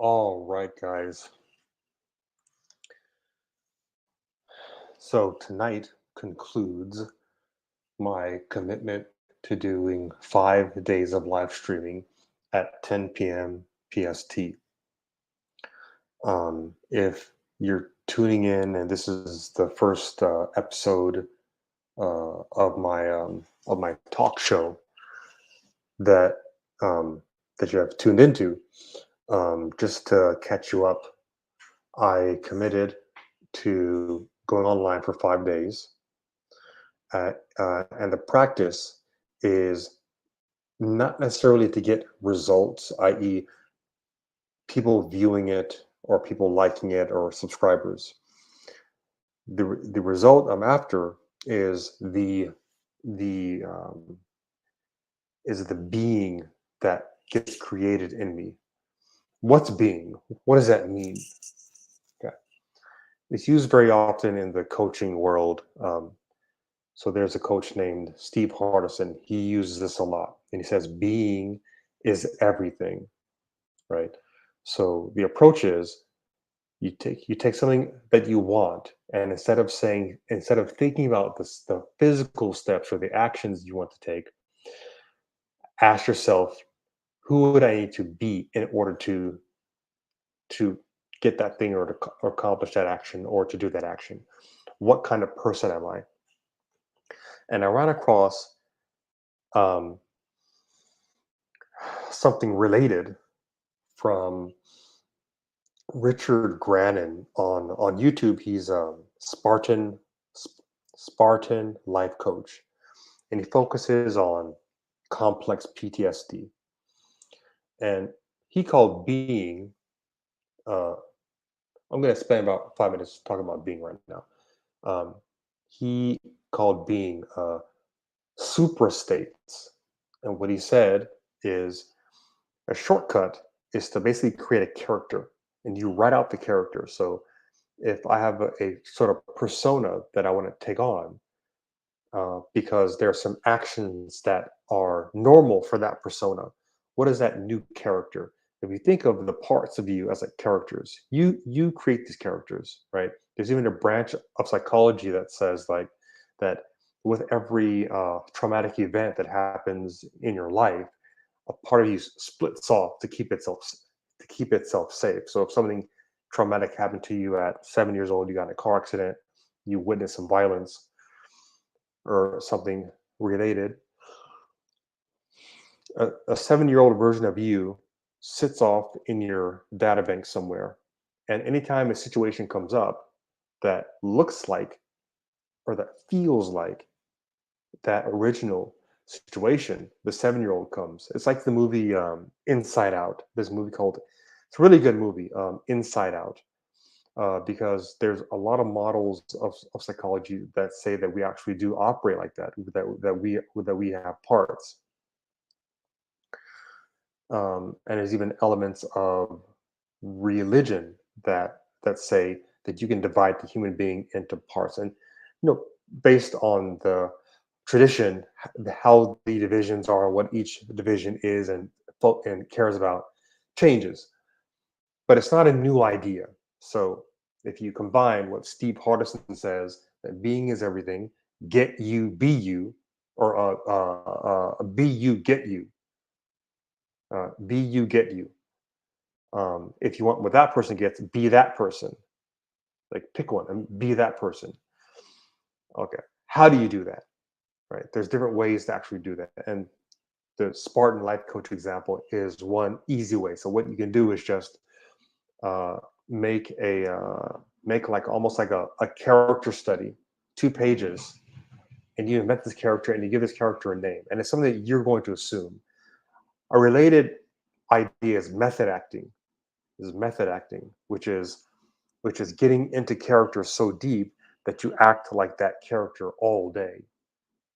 All right, guys. So tonight concludes my commitment to doing 5 days of live streaming at 10 p.m. PST. If you're tuning in and this is the first episode of my talk show that that you have tuned into, just to catch you up, I committed to going online for 5 days. And the practice is not necessarily to get results, i.e., people viewing it or people liking it or subscribers. The result I'm after is the is the being that gets created in me. What's being? What does that mean? Okay. It's used very often in the coaching world. So there's a coach named Steve Hardison. He uses this a lot, and he says being is everything, right? So the approach is you take something that you want, and instead of thinking about the physical steps or the actions you want to take, ask yourself, who would I need to be in order to get that thing or accomplish that action or to do that action? What kind of person am I? And I ran across um, something related from Richard Grannon on YouTube. He's a Spartan life coach, and he focuses on complex PTSD. And he called being. Uh, I'm going to spend about 5 minutes talking about being right now. Um, he called being supra states, and what he said is a shortcut is to basically create a character, and you write out the character. So if I have a sort of persona that I want to take on, because there are some actions that are normal for that persona. What is that new character? If you think of the parts of you as like characters, you create these characters, right? There's even a branch of psychology that says like that with every traumatic event that happens in your life, a part of you splits off to keep itself safe. So if something traumatic happened to you at 7 years old, you got in a car accident, you witnessed some violence or something related, a 7 year old version of you sits off in your data bank somewhere. And anytime a situation comes up that looks like or that feels like that original situation, the 7 year old comes. It's like the movie Inside Out. There's a movie called, it's a really good movie, Inside Out. Because there's a lot of models of psychology that say that we actually do operate like that, that we have parts, and there's even elements of religion that say that you can divide the human being into parts, and based on the tradition, how the divisions are, what each division is and cares about changes, but it's not a new idea. So if you combine what Steve Hardison says, that being is everything, get you, be you, or be you, get you, be you, get you. If you want what that person gets, be that person. Like pick one and be that person. Okay. How do you do that? Right. There's different ways to actually do that. And the Spartan life coach example is one easy way. So what you can do is just uh, make like almost like a character study, 2 pages, and you invent this character and you give this character a name, and it's something that you're going to assume. A related idea is method acting. Is method acting, which is getting into characters so deep that you act like that character all day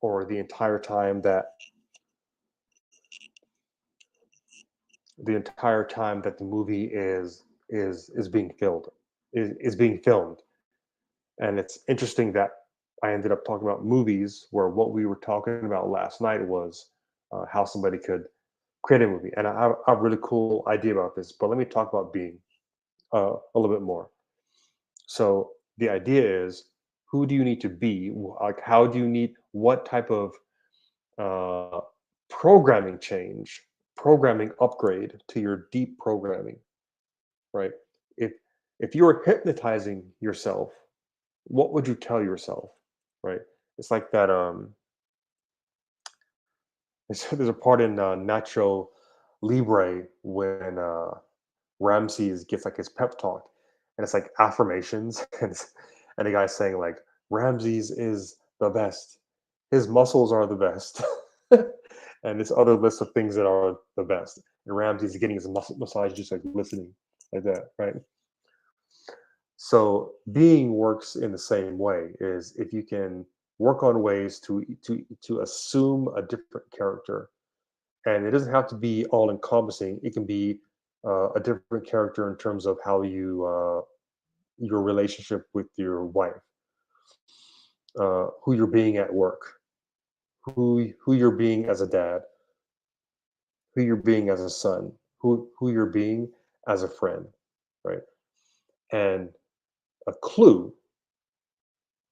or the entire time that the movie is being filmed. And it's interesting that I ended up talking about movies where what we were talking about last night was how somebody could create a movie. And I have a really cool idea about this, but let me talk about being a little bit more. So the idea is, who do you need to be? Like, how do you need, what type of uh, programming change, programming upgrade to your deep programming, right? If if you were hypnotizing yourself, what would you tell yourself, right? It's like that. There's a part in Nacho Libre when Ramses gets like his pep talk, and it's like affirmations, and the guy's saying like Ramses is the best, his muscles are the best, and this other list of things that are the best. And Ramses is getting his muscle massage, just like listening like that, right? So being works in the same way. Is if you can work on ways to assume a different character, and it doesn't have to be all encompassing. It can be a different character in terms of how you your relationship with your wife, who you're being at work, who you're being as a dad, who you're being as a son, who you're being as a friend, right? And a clue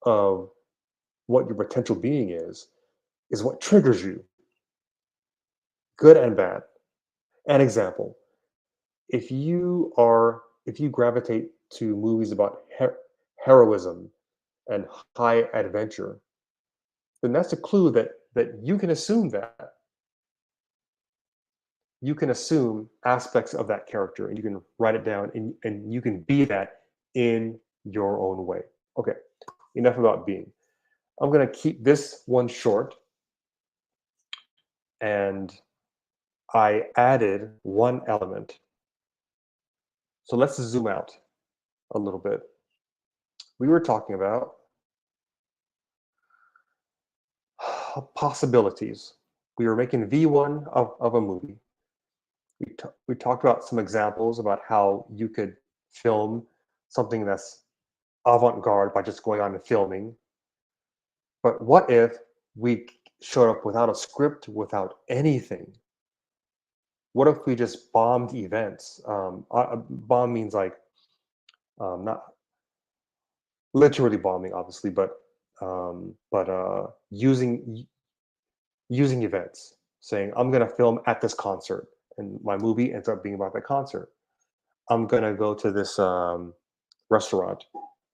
of what your potential being is what triggers you, good and bad. An example: if you gravitate to movies about heroism and high adventure, then that's a clue that you can assume that you can assume aspects of that character and you can write it down, and you can be that in your own way. Okay, enough about being. I'm going to keep this one short, and I added one element. So let's zoom out a little bit. We were talking about possibilities. We were making V1 of a movie. We talked about some examples about how you could film something that's avant-garde by just going on and filming. But what if we showed up without a script, without anything? What if we just bombed events? Bomb means like not literally bombing, obviously, but using events, saying I'm going to film at this concert, and my movie ends up being about that concert. I'm going to go to this restaurant,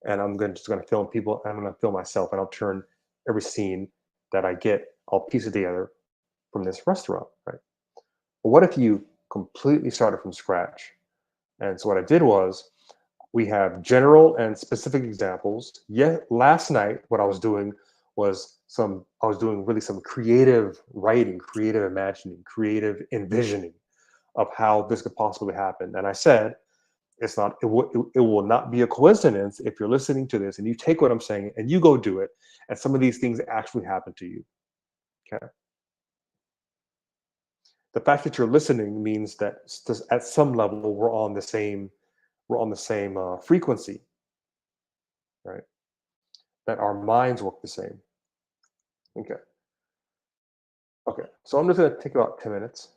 and just going to film people, and I'm going to film myself, and I'll turn every scene that I get, I'll piece it together from this restaurant, right? But what if you completely started from scratch? And so what I did was, we have general and specific examples. Yet last night, what I was doing was I was doing really some creative writing, creative imagining, creative envisioning of how this could possibly happen. And I said, it will not be a coincidence if you're listening to this and you take what I'm saying and you go do it, and some of these things actually happen to you. Okay. The fact that you're listening means that at some level we're on the same frequency, right? That our minds work the same. Okay. Okay. So I'm just going to take about 10 minutes.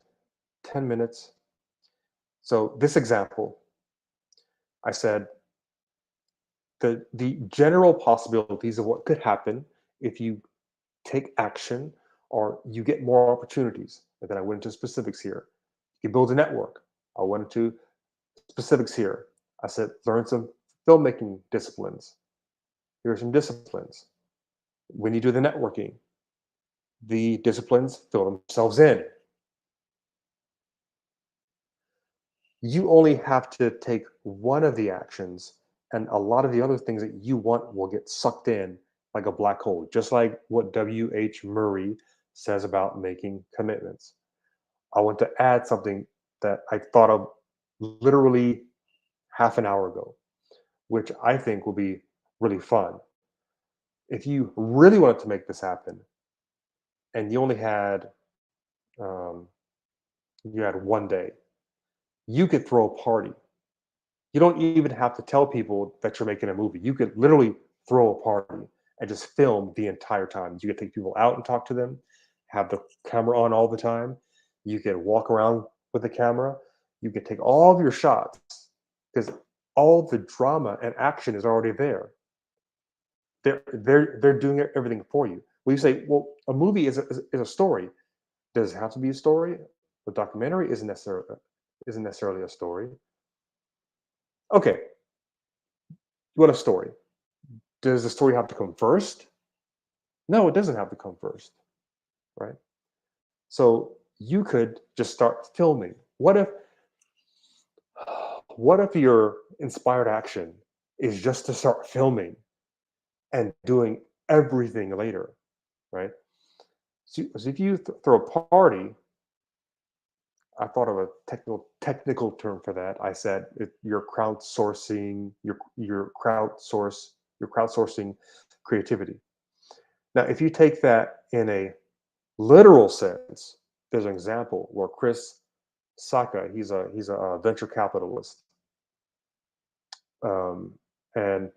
10 minutes. So this example, I said the general possibilities of what could happen if you take action, or you get more opportunities. And then I went into specifics here. You build a network. I went into specifics here. I said, learn some filmmaking disciplines. Here are some disciplines. When you do the networking, the disciplines fill themselves in. You only have to take one of the actions, and a lot of the other things that you want will get sucked in like a black hole, just like what W.H. Murray says about making commitments. I want to add something that I thought of literally half an hour ago, which I think will be really fun. If you really wanted to make this happen, and um, you had one day, you could throw a party. You don't even have to tell people that you're making a movie. You could literally throw a party and just film the entire time. You could take people out and talk to them, have the camera on all the time. You can walk around with the camera. You can take all of your shots because all the drama and action is already there. They're doing everything for you. When you say, well, a movie is a story. Does it have to be a story? A documentary isn't necessarily a story. Okay, what a story. Does the story have to come first? No, it doesn't have to come first, right? So you could just start filming. What if your inspired action is just to start filming and doing everything later, right? So if you throw a party, I thought of a technical term for that. I said you're crowdsourcing your crowdsourcing creativity. Now, if you take that in a literal sense, there's an example where Chris Saka, he's a venture capitalist, um, and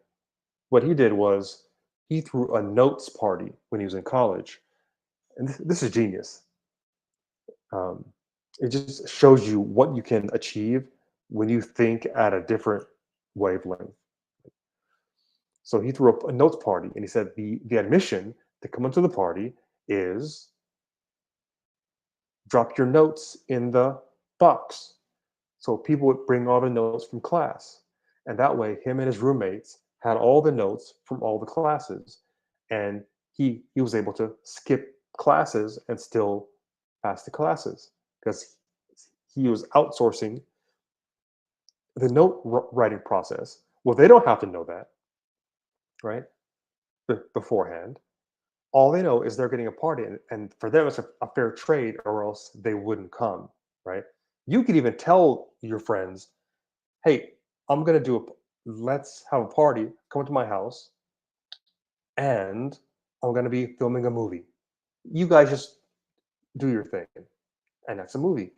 what he did was he threw a notes party when he was in college, and this is genius. Um, it just shows you what you can achieve when you think at a different wavelength. So he threw up a notes party, and he said the admission to come into the party is drop your notes in the box. So people would bring all the notes from class. And that way, him and his roommates had all the notes from all the classes. And he was able to skip classes and still pass the classes because he was outsourcing the note writing process. Well, they don't have to know that, right? Beforehand. All they know is they're getting a party, and for them, it's a fair trade, or else they wouldn't come, right? You could even tell your friends, hey, I'm gonna do a let's have a party, come to my house, and I'm gonna be filming a movie. You guys just do your thing, and that's a movie.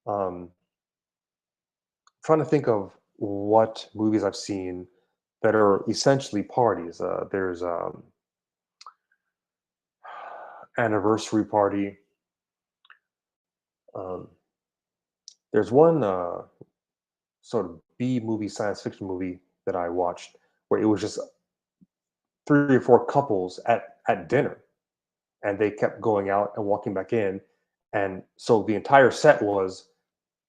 Um, trying to think of what movies I've seen that are essentially parties. There's anniversary party. Um, there's one sort of B movie, science fiction movie that I watched where it was just three or four couples at dinner, and they kept going out and walking back in, and so the entire set was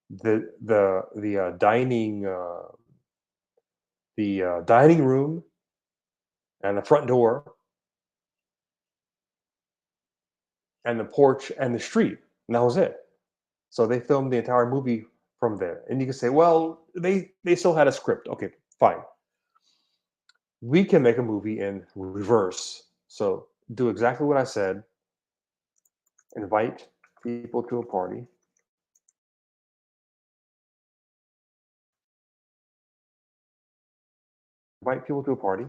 the dining room and the front door and the porch and the street, and that was it. So they filmed the entire movie from there, and you can say, well, they still had a script. Okay, fine. We can make a movie in reverse. So do exactly what I said. Invite people to a party. Invite people to a party.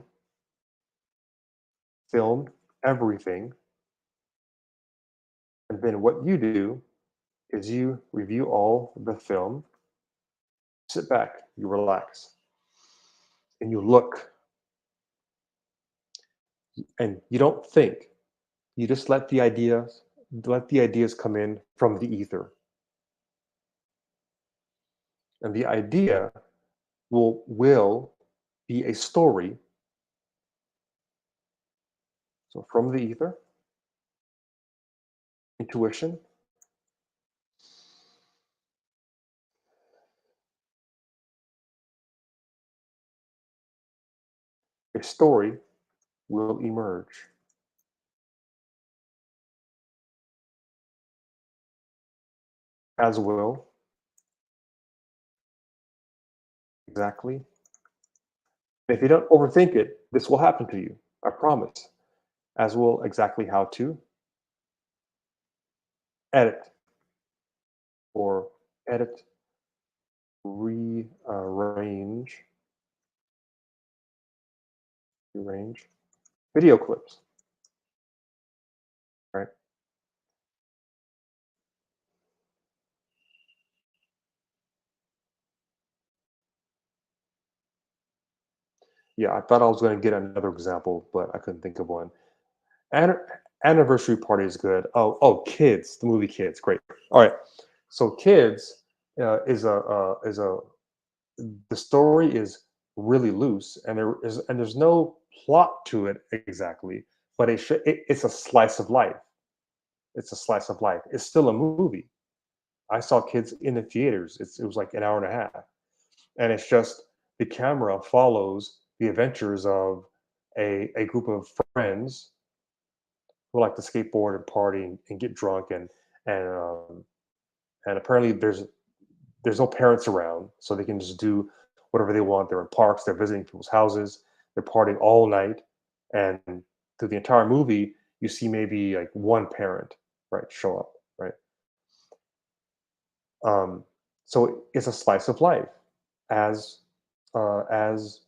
Film everything. And then what you do is you review all the film, sit back, you relax, and you look, and you don't think. You just let the ideas come in from the ether. And the idea will be a story. So from the ether, intuition, a story will emerge, as will exactly. If you don't overthink it, this will happen to you. I promise. As will exactly how to edit or edit, rearrange, rearrange video clips, right? Yeah, I thought I was going to get another example, but I couldn't think of one. An- Anniversary party is good. Oh, Kids, the movie Kids, great. All right. So kids is a the story is really loose, and there's no plot to it exactly, but it's a slice of life. It's a slice of life. It's still a movie. I saw kids in the theaters. It was like an hour and a half, and it's just the camera follows the adventures of a group of friends who like to skateboard and party and get drunk and and apparently there's no parents around, so they can just do whatever they want. They're in parks, they're visiting people's houses, they're partying all night, and through the entire movie, you see maybe like one parent, right, show up, right. Um, so it's a slice of life, as uh, as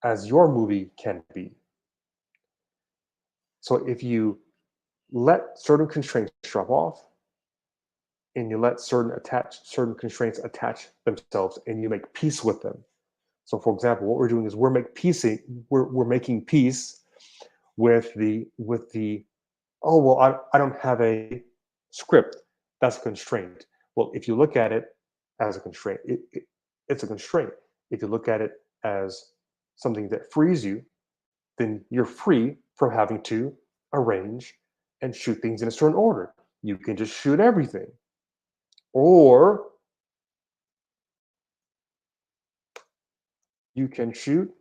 as your movie can be. So if you let certain constraints drop off, and you let certain constraints attach themselves, and you make peace with them. So, for example, what we're doing is we're making peace with the oh well, I don't have a script. That's a constraint. Well, if you look at it as a constraint, it's a constraint. If you look at it as something that frees you, then you're free from having to arrange and shoot things in a certain order. You can just shoot everything, or you can shoot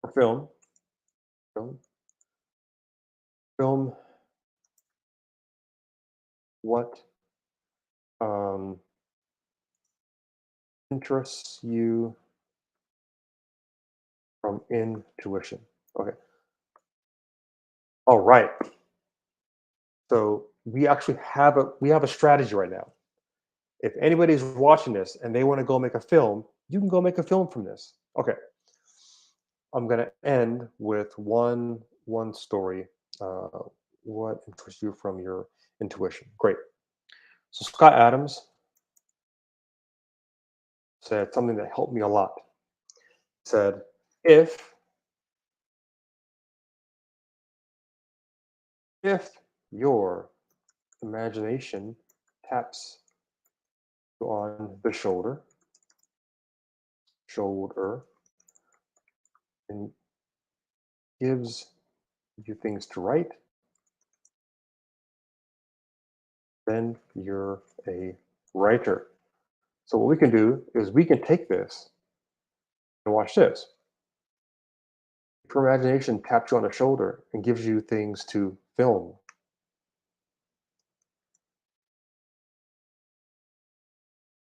or film, film what um, interests you from intuition. Okay. All right. So we have a strategy right now. If anybody's watching this and they want to go make a film, you can go make a film from this. Okay. I'm gonna end with one story. Uh, what interests you from your intuition? Great. So Scott Adams said something that helped me a lot. He said, if if your imagination taps you on the shoulder, and gives you things to write, then you're a writer. So what we can do is we can take this and watch this. If your imagination taps you on the shoulder and gives you things to film,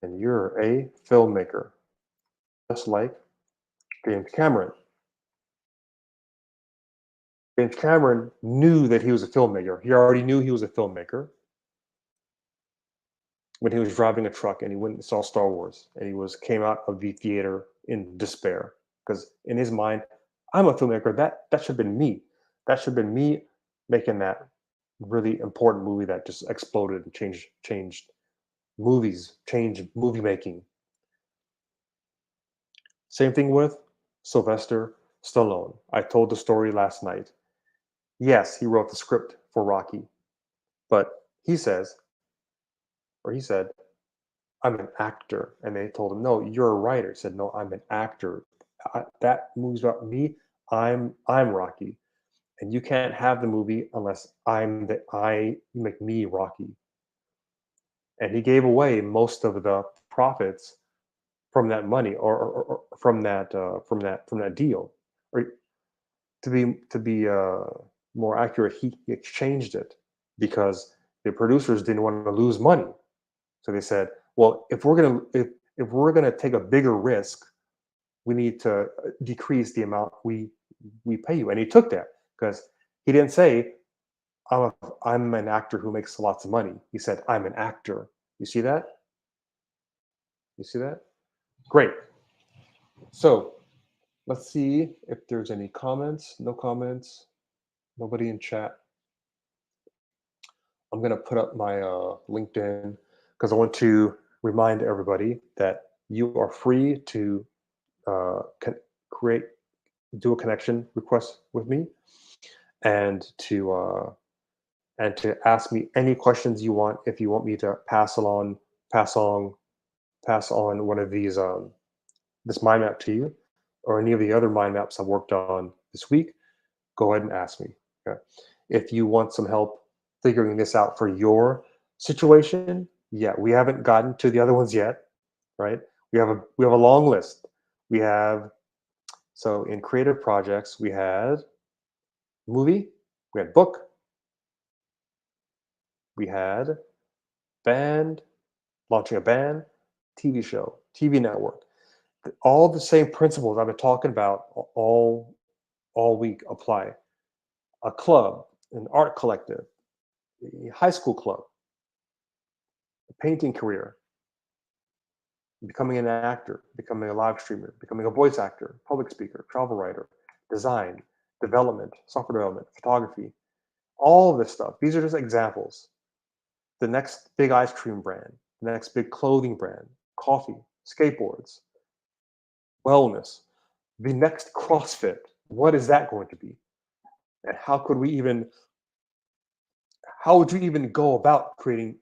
and you're a filmmaker, just like James Cameron. James Cameron knew that he was a filmmaker. He already knew he was a filmmaker when he was driving a truck and he went and saw Star Wars, and he was came out of the theater in despair because in his mind, I'm a filmmaker. That should have been me. That should have been me making that really important movie that just exploded and changed movies, changed movie making. Same thing with Sylvester Stallone. I told the story last night. Yes, he wrote the script for Rocky, but he said, I'm an actor. And they told him, no, you're a writer. He said, no, I'm an actor. That movie's about me. I'm Rocky. And you can't have the movie unless I make me Rocky. And he gave away most of the profits from that money, or from that deal. Or to be more accurate, he exchanged it because the producers didn't want to lose money. So they said, well, if we're gonna take a bigger risk, we need to decrease the amount we pay you. And he took that because he didn't say I'm an actor who makes lots of money. He said I'm an actor. You see that? You see that? Great. So let's see if there's any comments. No comments. Nobody in chat. I'm gonna put up my LinkedIn because I want to remind everybody that you are free to create do a connection request with me and and to ask me any questions you want. If you want me to pass on, pass on one of these this mind map to you, or any of the other mind maps I worked on this week, go ahead and ask me. Okay. If you want some help figuring this out for your situation, yeah, we haven't gotten to the other ones yet, right? We have a long list. We have so in creative projects, we had movie, we had book, we had band, launching a band, TV show, TV network. All the same principles I've been talking about all week apply. A club, an art collective, a high school club, a painting career, becoming an actor, becoming a live streamer, becoming a voice actor, public speaker, travel writer, design, development, software development, photography, all of this stuff. These are just examples. The next big ice cream brand, the next big clothing brand, coffee, skateboards, wellness, the next CrossFit. What is that going to be? And how would you even go about creating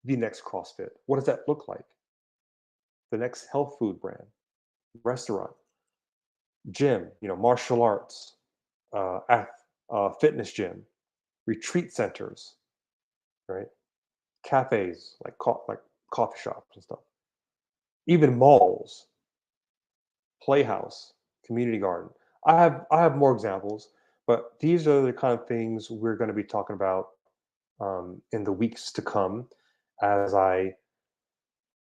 the next CrossFit? What does that look like? The next health food brand, restaurant, gym, martial arts, fitness gym, retreat centers, right? Cafes, like coffee shops and stuff, even malls, playhouse, community garden. I have more examples, but these are the kind of things we're going to be talking about in the weeks to come as I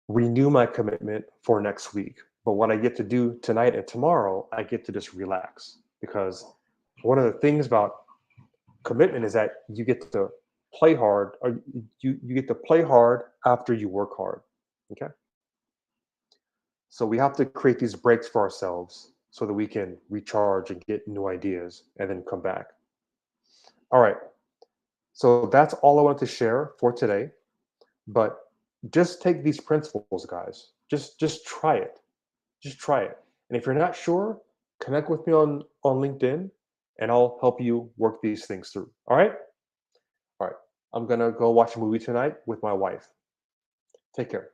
renew my commitment for next week. But what I get to do tonight and tomorrow, I get to just relax because one of the things about commitment is that you get to play hard, or you get to play hard after you work hard. Okay. So we have to create these breaks for ourselves so that we can recharge and get new ideas and then come back. All right. So that's all I wanted to share for today. But just take these principles, guys. Just try it. Just try it. And if you're not sure, connect with me on LinkedIn and I'll help you work these things through. All right? All right. I'm gonna go watch a movie tonight with my wife. Take care.